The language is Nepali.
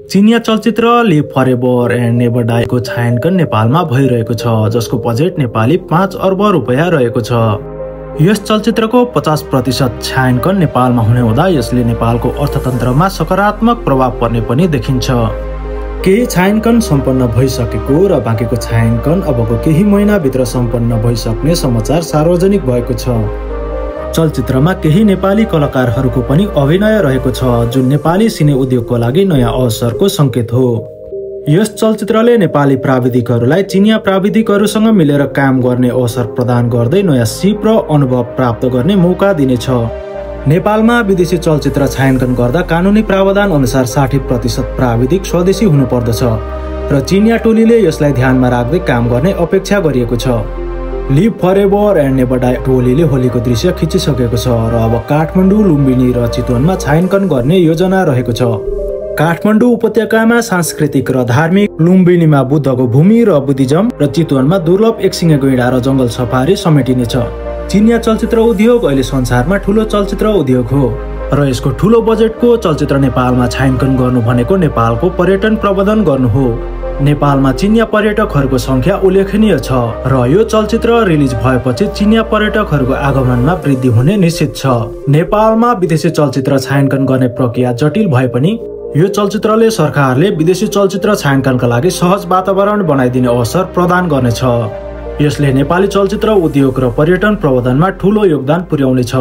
चिनिया चलचित्र लिभ फरेभर एन्ड नेभर डाईको छायाङ्कन नेपालमा भइरहेको छ, जसको बजेट नेपाली 5 अर्ब रुपैयाँ रहेको छ। यस चलचित्रको 50% छायाङ्कन नेपालमा हुने हुँदा यसले नेपालको अर्थतन्त्रमा सकारात्मक प्रभाव पर्ने पनि देखिन्छ। केही छायाङ्कन सम्पन्न भइसकेको र बाँकीको छायाङ्कन अबको केही महिनाभित्र सम्पन्न भइसक्ने समाचार सार्वजनिक भएको छ। चलचित्रमा केही नेपाली कलाकारहरूको पनि अभिनय रहेको छ, जुन नेपाली सिने उद्योगको लागि नयाँ अवसरको संकेत हो। यस चलचित्रले नेपाली प्राविधिकहरूलाई चिनिया प्राविधिकहरूसँग मिलेर काम गर्ने अवसर प्रदान गर्दै नयाँ सिप र अनुभव प्राप्त गर्ने मौका दिनेछ। नेपालमा विदेशी चलचित्र छायाङ्कन गर्दा कानुनी प्रावधान अनुसार 60% प्राविधिक स्वदेशी हुनुपर्दछ र चिनिया टोलीले यसलाई ध्यानमा राख्दै काम गर्ने अपेक्षा गरिएको छ। Live forever and never die टोलीले होलीको दृश्य खिचिसकेको छ र अब काठमाडौँ, लुम्बिनी र चितवनमा छायाङ्कन गर्ने योजना रहेको छ। काठमाडौँ उपत्यकामा सांस्कृतिक र धार्मिक, लुम्बिनीमा बुद्धको भूमि र बुद्धिज्म र चितवनमा दुर्लभ एकसिङे गैंडा र जंगल सफारी समेटिनेछ। चिनिया चलचित्र उद्योग अहिले संसारमा ठूलो चलचित्र उद्योग हो र यसको ठूलो बजेटको चलचित्र नेपालमा छायाङ्कन गर्नु भनेको नेपालको पर्यटन प्रबन्धन गर्नु हो। नेपालमा चिनिया पर्यटकहरूको संख्या उल्लेखनीय छ र यो चलचित्र रिलिज भएपछि चिनिया पर्यटकहरूको आगमनमा वृद्धि हुने निश्चित छ। नेपालमा विदेशी चलचित्र छायाङ्कन गर्ने प्रक्रिया जटिल भए पनि यो चलचित्रले सरकारले विदेशी चलचित्र छायाङ्कनका लागि सहज वातावरण बनाइदिने अवसर प्रदान गर्नेछ। यसले नेपाली चलचित्र उद्योग र पर्यटन प्रबन्धनमा ठूलो योगदान पुर्याउनेछ।